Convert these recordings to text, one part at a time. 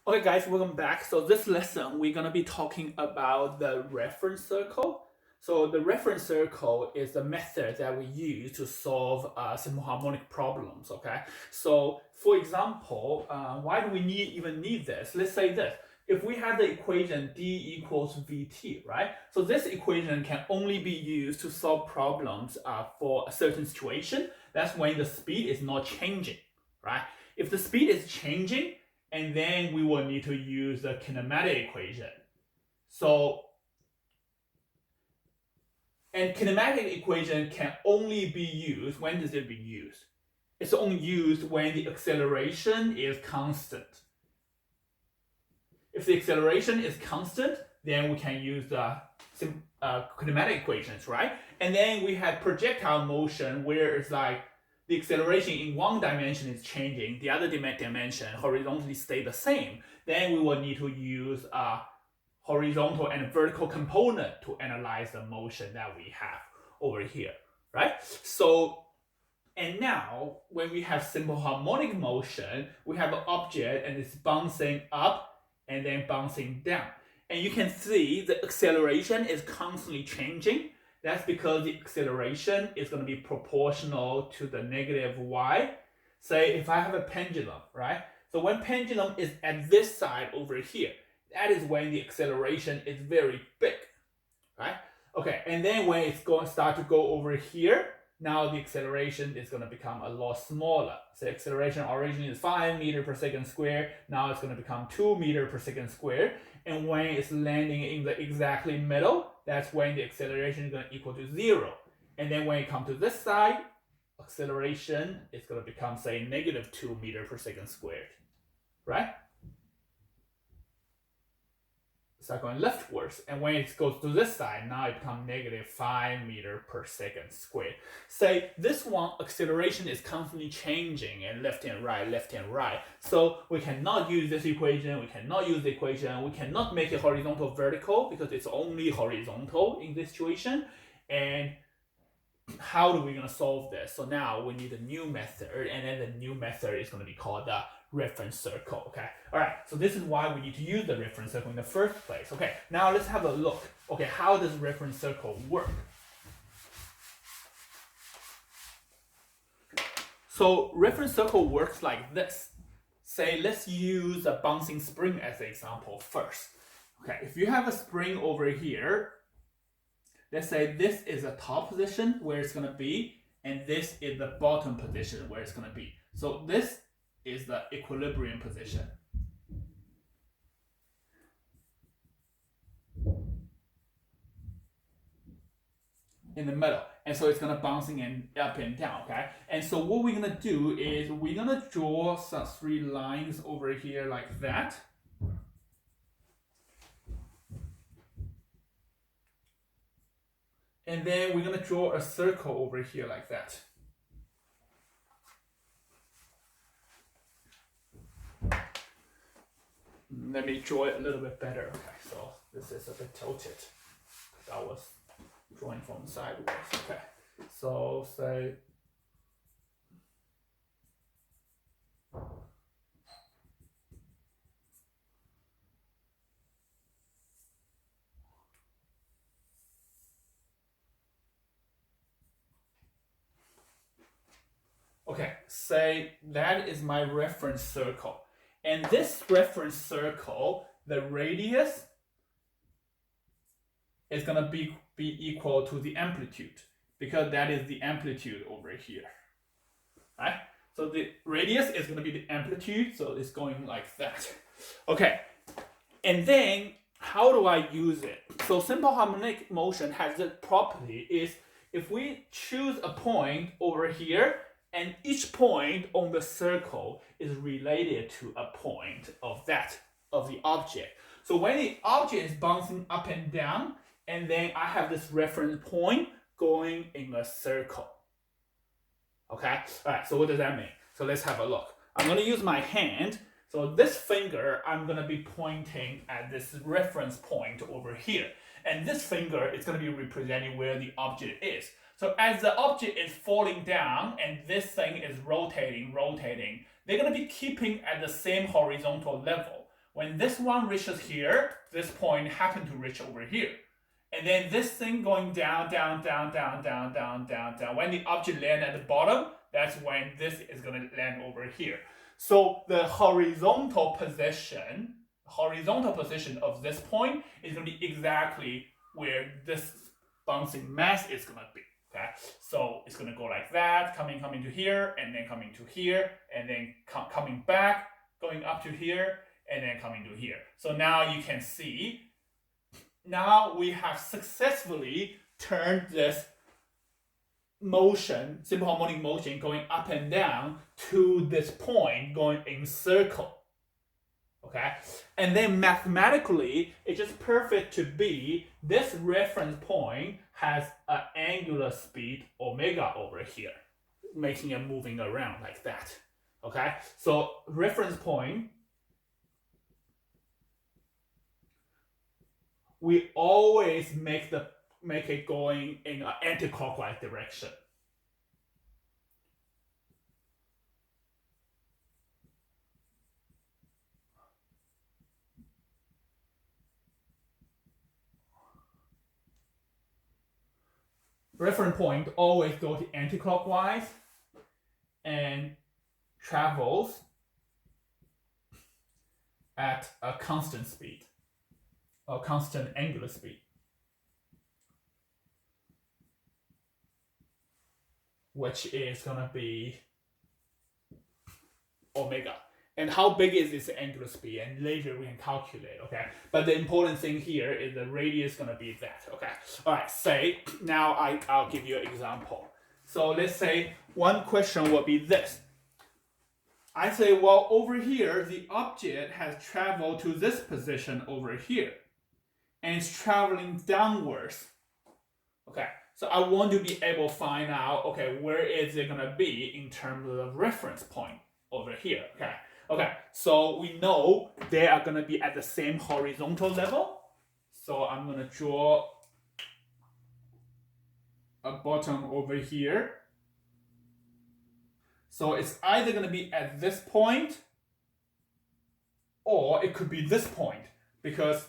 Okay, guys, welcome back. So this lesson, we're gonna be talking about the reference circle. So the reference circle is the method that we use to solve simple harmonic problems. Okay. So for example, why do we even need this? Let's say this. If we have the equation d equals vt, right? So this equation can only be used to solve problems for a certain situation. That's when the speed is not changing, right? If the speed is changing, and then we will need to use the kinematic equation. So, and kinematic equation can only be used, when does it be used? It's only used when the acceleration is constant. If the acceleration is constant, then we can use the kinematic equations, right? And then we have projectile motion where it's like the acceleration in one dimension is changing, the other dimension horizontally stay the same. Then we will need to use a horizontal and vertical component to analyze the motion that we have over here, right? So, and now when we have simple harmonic motion, we have an object and it's bouncing up and then bouncing down. And you can see the acceleration is constantly changing. That's because the acceleration is going to be proportional to the negative y. Say if I have a pendulum, right? So when pendulum is at this side over here, that is when the acceleration is very big, right? Okay, and then when it's going to start to go over here, now the acceleration is going to become a lot smaller. So acceleration originally is 5 meters per second square. Now it's going to become 2 meters per second square. And when it's landing in the exactly middle, that's when the acceleration is going to equal to 0. And then when it comes to this side, acceleration is going to become, say, negative 2 meters per second squared, right? Start going leftwards, and when it goes to this side, now it becomes negative 5 meters per second squared. Say this one acceleration is constantly changing and left and right. So we cannot use this equation, we cannot use the equation, we cannot make it horizontal vertical because it's only horizontal in this situation. And how are we going to solve this? So now we need a new method, and then the new method is going to be called the reference circle. Okay, all right, so this is why we need to use the reference circle in the first place. Okay, now let's have a look. Okay, how does reference circle work? So reference circle works like this. Say let's use a bouncing spring as an example first. Okay, if you have a spring over here, let's say this is the top position where it's going to be, and this is the bottom position where it's going to be. So this is the equilibrium position. In the middle. And so it's going to bouncing and up and down, okay? And so what we're going to do is we're going to draw some 3 lines over here like that. And then we're going to draw a circle over here like that. Let me draw it a little bit better. Okay, so this is a bit tilted because I was drawing from sideways. Okay, so say okay, say that is my reference circle. And this reference circle, the radius is going to be equal to the amplitude because that is the amplitude over here, right? So the radius is going to be the amplitude, so it's going like that. Okay, and then how do I use it? So simple harmonic motion has the property is if we choose a point over here, and each point on the circle is related to a point of the object. So when the object is bouncing up and down, and then I have this reference point going in a circle. Okay, all right, so what does that mean? So let's have a look. I'm going to use my hand. So this finger, I'm going to be pointing at this reference point over here. And this finger is going to be representing where the object is. So as the object is falling down and this thing is rotating, they're going to be keeping at the same horizontal level. When this one reaches here, this point happened to reach over here. And then this thing going down, down, down, down, down, down, down, down. When the object lands at the bottom, that's when this is going to land over here. So the horizontal position of this point is going to be exactly where this bouncing mass is going to be. Okay, so it's going to go like that, coming to here, and then coming to here, and then coming back, going up to here, and then coming to here. So now you can see, now we have successfully turned this motion, simple harmonic motion, going up and down to this point, going in circle. Okay, and then mathematically, it's just perfect to be this reference point has an angular speed omega over here, making it moving around like that. Okay, so reference point, we always make it going in an anti-clockwise direction. Reference point always goes anti-clockwise and travels at a constant speed, or constant angular speed, which is going to be omega. And how big is this angular speed? And later we can calculate, okay? But the important thing here is the radius is going to be that, okay? All right, say, now I'll give you an example. So let's say one question will be this. I say, well, over here, the object has traveled to this position over here. And it's traveling downwards. Okay, so I want to be able to find out, okay, where is it going to be in terms of the reference point over here, okay? Okay, so we know they are going to be at the same horizontal level. So I'm going to draw a bottom over here. So it's either going to be at this point, or it could be this point, because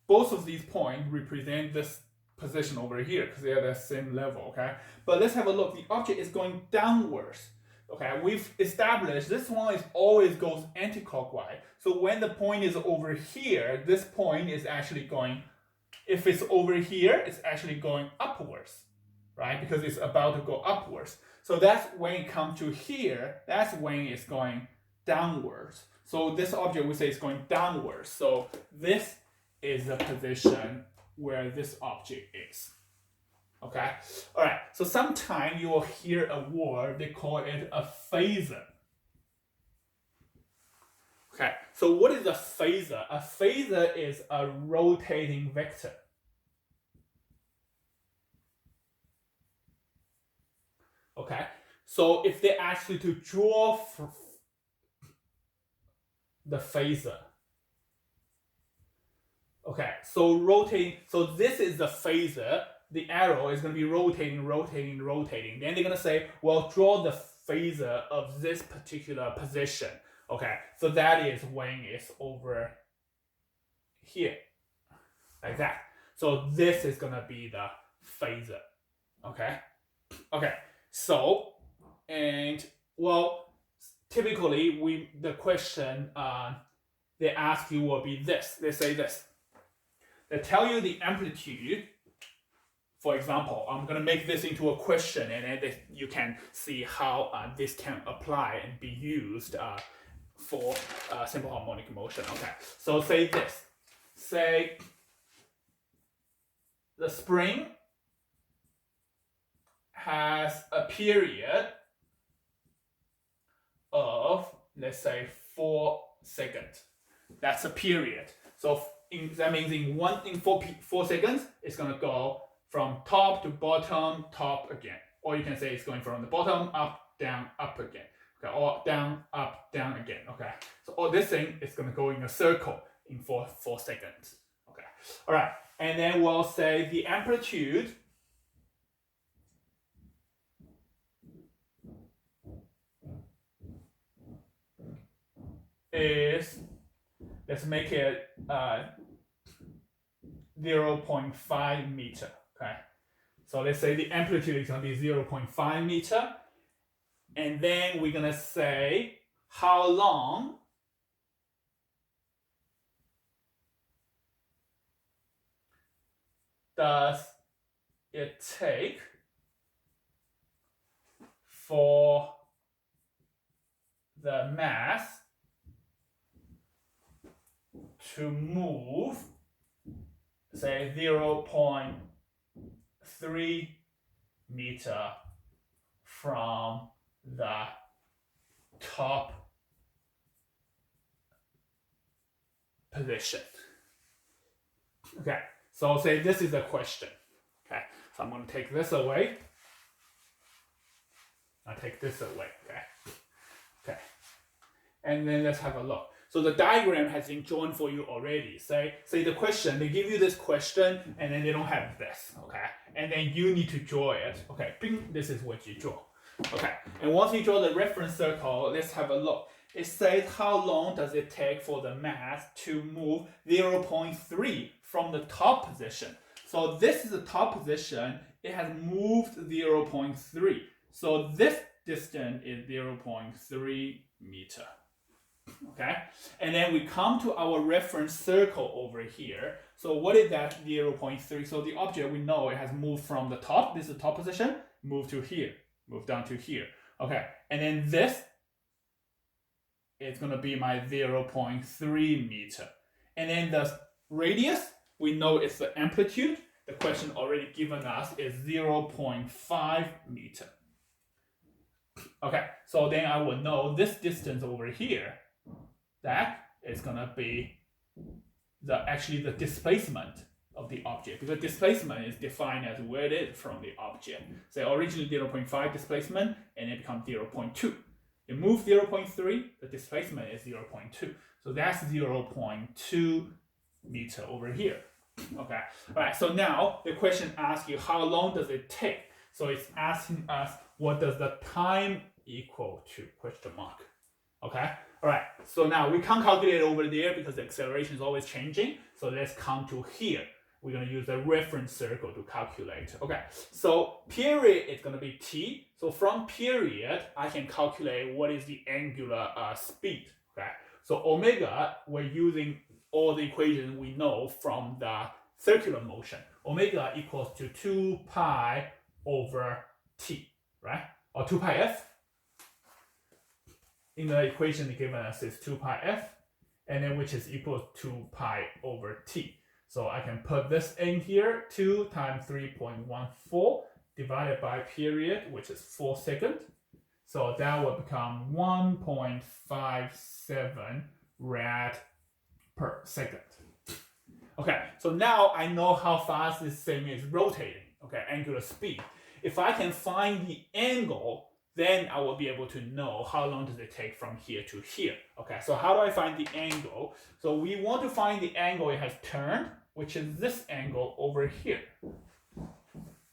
both of these points represent this position over here, because they are the same level, okay? But let's have a look. The object is going downwards. Okay, we've established this one always goes anti-clockwise. So when the point is over here, this point is actually going, if it's over here, it's actually going upwards, right? Because it's about to go upwards. So that's when it comes to here, that's when it's going downwards. So this object we say is going downwards. So this is the position where this object is. Okay, all right, so sometimes you will hear a word, they call it a phasor. Okay, so what is a phasor? A phasor is a rotating vector. Okay, so if they ask you to draw the phasor, okay, so rotating, so this is the phasor. The arrow is going to be rotating, rotating, rotating. Then they're going to say, well, draw the phasor of this particular position. Okay, so that is when it's over here, like that. So this is going to be the phasor. Okay, okay. So, and well, typically the question they ask you will be this. They say this. They tell you the amplitude. For example, I'm going to make this into a question, and then you can see how this can apply and be used for simple harmonic motion. Okay, so say this. Say the spring has a period of, let's say, 4 seconds. That's a period. So that means in 4 seconds, it's going to go from top to bottom, top again. Or you can say it's going from the bottom, up, down, up again. Okay, or down, up, down again. Okay, so all this thing is going to go in a circle in 4 seconds. Okay, all right, and then we'll say the amplitude is let's make it 0.5 meter. Okay, so let's say the amplitude is going to be 0.5 meter, and then we're going to say how long does it take for the mass to move, say 0.3 meter from the top position. Okay, so say this is a question. Okay, so I'm going to take this away. I'll take this away. Okay, and then let's have a look. So the diagram has been drawn for you already. Say the question, they give you this question and then they don't have this, okay? And then you need to draw it. Okay, bing, this is what you draw. Okay, and once you draw the reference circle, let's have a look. It says how long does it take for the mass to move 0.3 from the top position. So this is the top position, it has moved 0.3. So this distance is 0.3 meter. Okay, and then we come to our reference circle over here. So what is that 0.3? So the object, we know it has moved from the top, this is the top position, move to here, move down to here. Okay, and then this is going to be my 0.3 meter. And then the radius, we know it's the amplitude. The question already given us is 0.5 meter. Okay, so then I will know this distance over here, that is going to be actually the displacement of the object, because displacement is defined as where it is from the object. So originally 0.5 displacement, and it becomes 0.2. You move 0.3, the displacement is 0.2. So that's 0.2 meter over here. Okay, all right, so now the question asks you how long does it take? So it's asking us what does the time equal to, question mark. Okay, all right, so now we can't calculate over there because the acceleration is always changing. So let's come to here. We're going to use the reference circle to calculate. Okay, so period is going to be t. So from period, I can calculate what is the angular speed. Okay, so omega, we're using all the equations we know from the circular motion. Omega equals to 2 pi over t, right? Or 2 pi f. In the equation given us is 2 pi f, and then which is equal to pi over t. So I can put this in here, 2 times 3.14 divided by period, which is 4 seconds. So that will become 1.57 rad per second. Okay, so now I know how fast this thing is rotating, okay, angular speed. If I can find the angle, then I will be able to know how long does it take from here to here. Okay, so how do I find the angle? So we want to find the angle it has turned, which is this angle over here.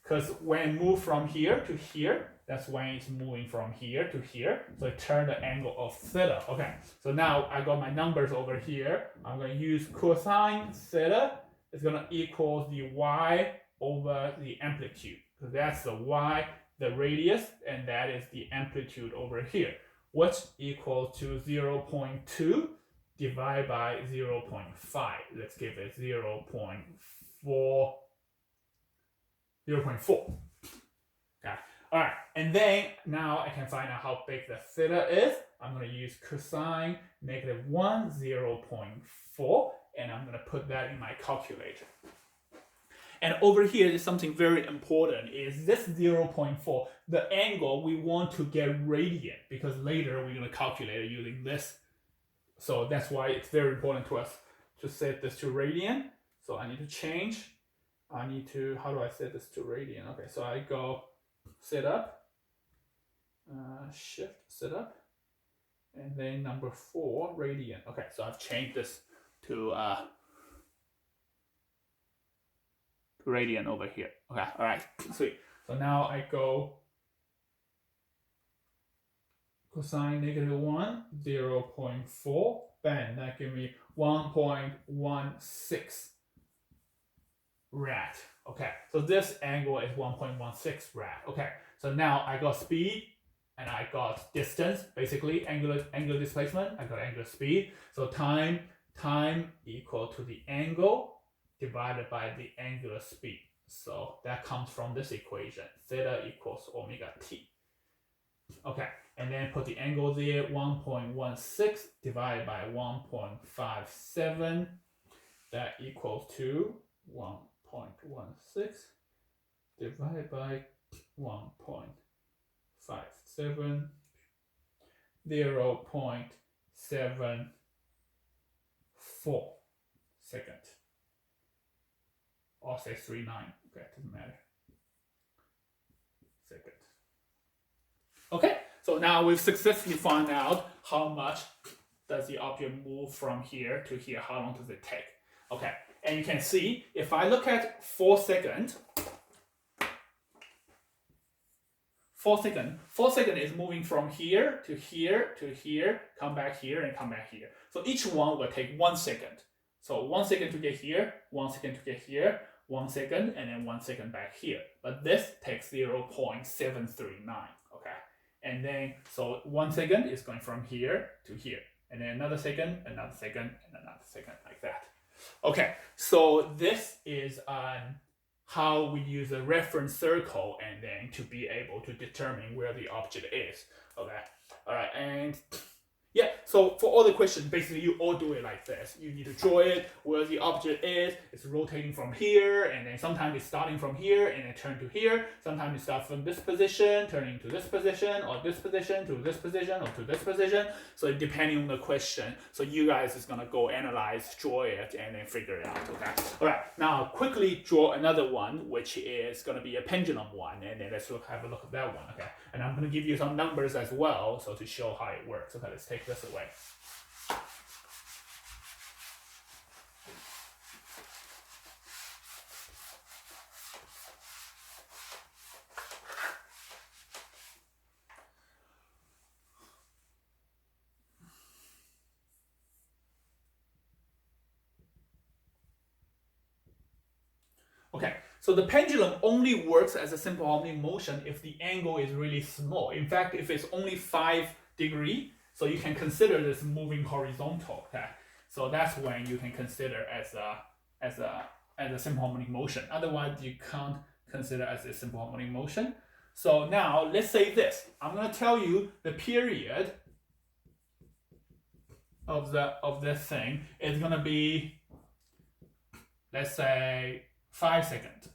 Because when it moves from here to here, that's when it's moving from here to here. So it turned the angle of theta. Okay, so now I got my numbers over here. I'm going to use cosine theta. It's going to equal the y over the amplitude. Because that's the y, the radius, and that is the amplitude over here, which equals to 0.2 divided by 0.5. Let's give it 0.4. Okay. All right, and then now I can find out how big the theta is. I'm going to use cosine -1, 0.4, and I'm going to put that in my calculator. And over here is something very important, is this 0.4, the angle we want to get radian, because later we're going to calculate it using this. So that's why it's very important to us to set this to radian. So I need to change. how do I set this to radian? Okay, so I go set up, shift set up, and then number 4, radian. Okay, so I've changed this to radian over here. Okay, all right, sweet. So now I go cosine -1, 0.4 bang, that give me 1.16 rad. Okay, so this angle is 1.16 rad. Okay, so now I got speed and I got distance, basically angular displacement, I got angular speed. So time equal to the angle divided by the angular speed. So that comes from this equation, theta equals omega t. Okay, and then put the angle there, 1.16 divided by 1.57, that equals to 1.16 divided by 1.57, 0.74 second. Or say 39, okay, doesn't matter. Second. Okay, so now we've successfully found out how much does the object move from here to here, how long does it take. Okay, and you can see, if I look at 4 seconds, 4 seconds is moving from here to here to here, come back here and come back here. So each one will take 1 second. So 1 second to get here, 1 second to get here, 1 second, and then 1 second back here. But this takes 0.739, okay? And then, so 1 second is going from here to here. And then another second, and another second, like that. Okay, so this is how we use a reference circle and then to be able to determine where the object is. Okay, all right, and yeah, so for all the questions, basically you all do it like this. You need to draw it where the object is. It's rotating from here, and then sometimes it's starting from here and then turn to here. Sometimes it starts from this position, turning to this position, or this position to this position, or to this position. So depending on the question, so you guys is gonna go analyze, draw it, and then figure it out. Okay. All right. Now quickly draw another one, which is gonna be a pendulum one, and then let's have a look at that one. Okay. And I'm gonna give you some numbers as well, so to show how it works. Okay. Let's take this away. Okay, so the pendulum only works as a simple harmonic motion if the angle is really small. In fact, if it's only 5 degrees, so you can consider this moving horizontal. Okay, so that's when you can consider as a simple harmonic motion. Otherwise, you can't consider as a simple harmonic motion. So now let's say this. I'm gonna tell you the period of this thing is gonna be, let's say, 5 seconds.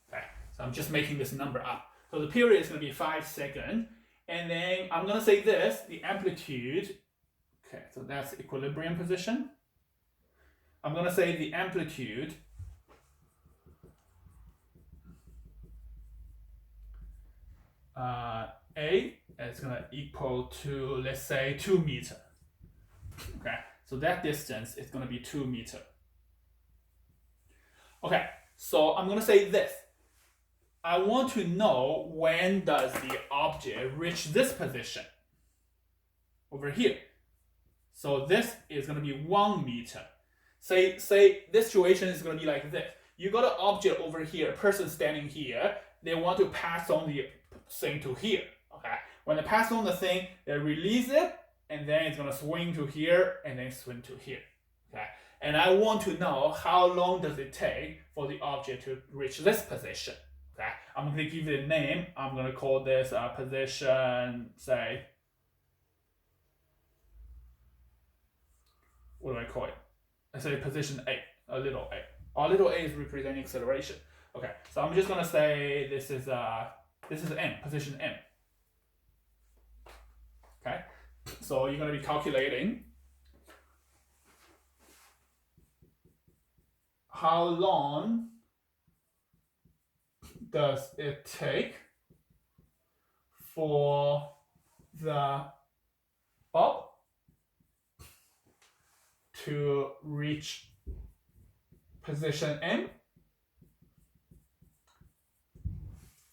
Okay, so I'm just making this number up. So the period is going to be 5 seconds, and then I'm going to say this, the amplitude. Okay, so that's equilibrium position. I'm going to say the amplitude A is going to equal to, let's say, 2 meters. Okay, so that distance is going to be 2 meters. Okay, so I'm going to say this. I want to know when does the object reach this position over here. So this is going to be 1 meter. Say this situation is going to be like this. You got an object over here, a person standing here. They want to pass on the thing to here. Okay, when they pass on the thing, they release it, and then it's going to swing to here and then swing to here. Okay. And I want to know how long does it take for the object to reach this position. Okay, I'm going to give it a name. I'm going to call this position, say, what do I call it? I say position A, a little a. Our little a is representing acceleration. Okay, so I'm just going to say this is M, position M. Okay, so you're going to be calculating how long does it take for the bob to reach position M,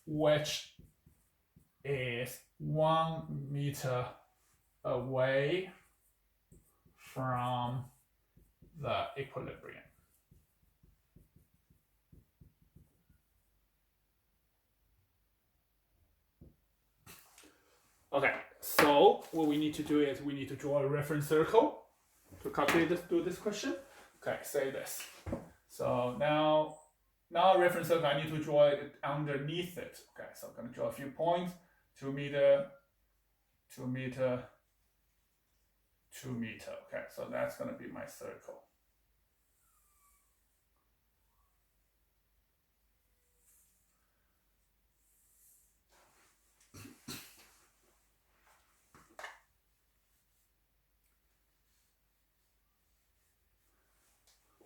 which is 1 meter away from the equilibrium. Okay, so what we need to do is we need to draw a reference circle to calculate this, do this question. Okay, say this. So now a reference circle, I need to draw it underneath it. Okay, so I'm going to draw a few points, 2 meter, 2 meter, 2 meter. Okay, so that's going to be my circle.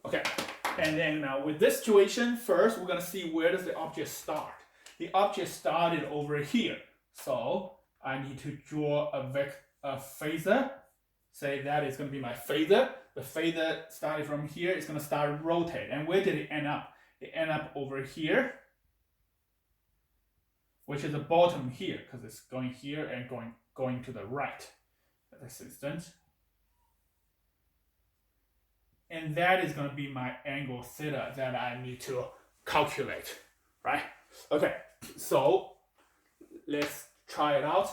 Okay, and then now with this situation, first we're going to see where does the object start. The object started over here, so I need to draw a phasor. Say that is going to be my phasor. The phasor started from here, it's going to start rotate. And where did it end up? It ended up over here, which is the bottom here, because it's going here and going to the right at this instant. And that is going to be my angle theta that I need to calculate, right? Okay, so let's try it out.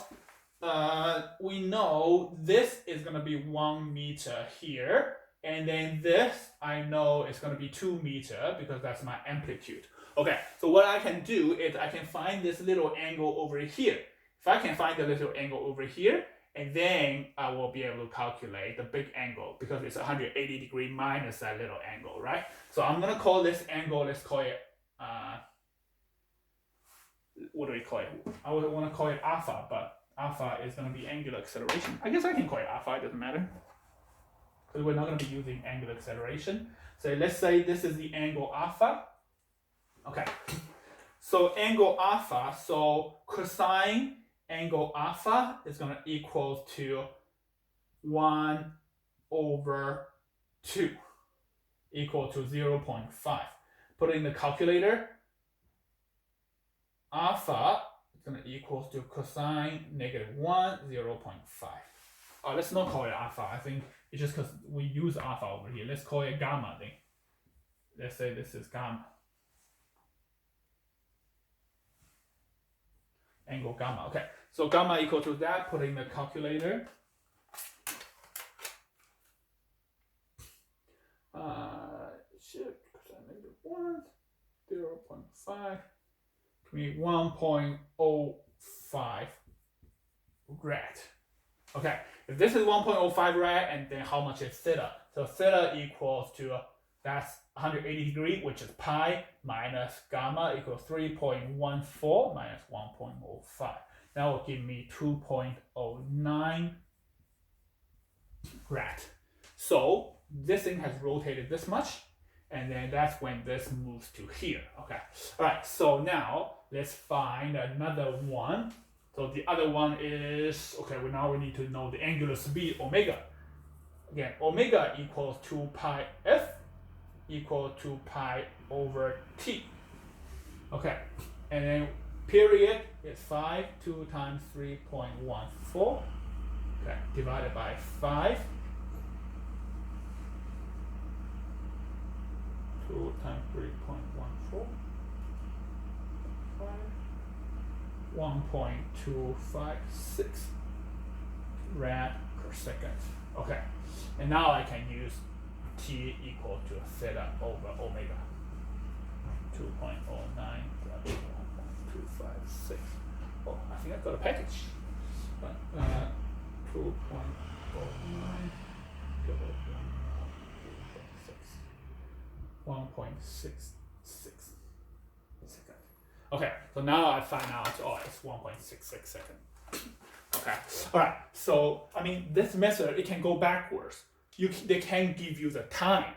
We know this is going to be 1 meter here, and then this I know is going to be 2 meter because that's my amplitude. Okay, so what I can do is I can find this little angle over here. If I can find the little angle over here, and then I will be able to calculate the big angle because it's 180 degree minus that little angle, right? So I'm going to call this angle, let's call it, what do we call it? I would want to call it alpha, but alpha is going to be angular acceleration. I guess I can call it alpha, it doesn't matter. Because we're not going to be using angular acceleration. So let's say this is the angle alpha. Okay. So angle alpha, so cosine angle alpha is going to equal to 1 over 2 equal to 0.5. Put it in the calculator. Alpha is going to equal to cosine -1, 0.5. Let's not call it alpha. I think it's just because we use alpha over here. Let's call it gamma then. Let's say this is gamma. Angle gamma. Okay, so gamma equal to that. Put it in the calculator. -1, 0.5. Give me 1.05 rad. Okay, if this is 1.05 rad, and then how much is theta? So theta equals to, that's 180 degree, which is pi, minus gamma equals 3.14 minus 1.05. That will give me 2.09 rad. So this thing has rotated this much, and then that's when this moves to here. Okay, all right, so now let's find another one. So the other one is, okay, now we need to know the angular speed, omega. Again, omega equals 2 pi f equal to pi over t. Okay, and then period is 5, 2 times 3.14. Okay, divided by 5. 2 times 3.14. 1.256 rad per second. Okay, and now I can use t equal to theta over omega. 2.09 divided by 1.256. Oh, I think I got a package. But 2.09 divided by 1.66 second. Okay, so now I find out, it's 1.66 second. Okay, all right, so I mean, this method, it can go backwards. They can give you the time.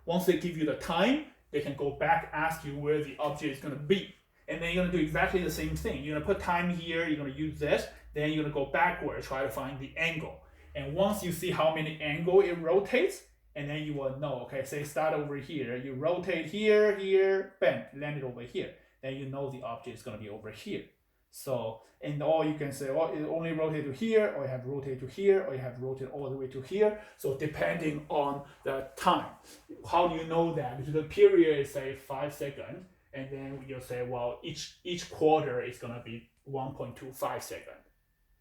Once they give you the time, they can go back, ask you where the object is going to be. And then you're going to do exactly the same thing. You're going to put time here, you're going to use this, then you're going to go backwards, try to find the angle. And once you see how many angle it rotates, and then you will know, okay, say start over here, you rotate here, here, bam, land it over here. Then you know the object is going to be over here. So, and or you can say, well, it only rotate to here, or you have rotate to here, or you have rotate all the way to here. So depending on the time, how do you know that? Because the period is say 5 seconds, and then you'll say, well, each quarter is gonna be 1.25 seconds.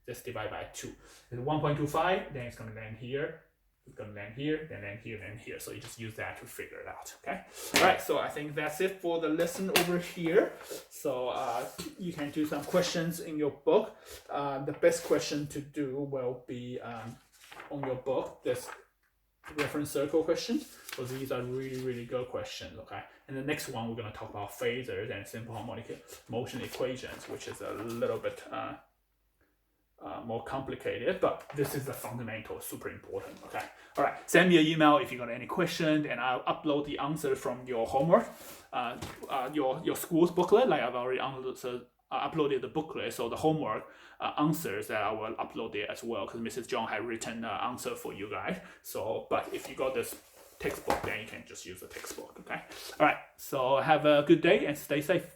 Just divide by 2. It's 1.25, then it's gonna land here. It's gonna land here, then land here, then here. So you just use that to figure it out. Okay. All right. So I think that's it for the lesson over here. So you can do some questions in your book. The best question to do will be on your book. This reference circle questions. So these are really good questions. Okay. And the next one we're gonna talk about phasors and simple harmonic motion equations, which is a little bit more complicated, but this is the fundamental, super important. Okay. All right. Send me an email if you got any questions, and I'll upload the answer from your homework, your school's booklet. Like I've already uploaded the booklet, so the homework answers that I will upload it as well, because Mrs. John had written the answer for you guys. So, but if you got this textbook, then you can just use the textbook. Okay. All right. So have a good day and stay safe.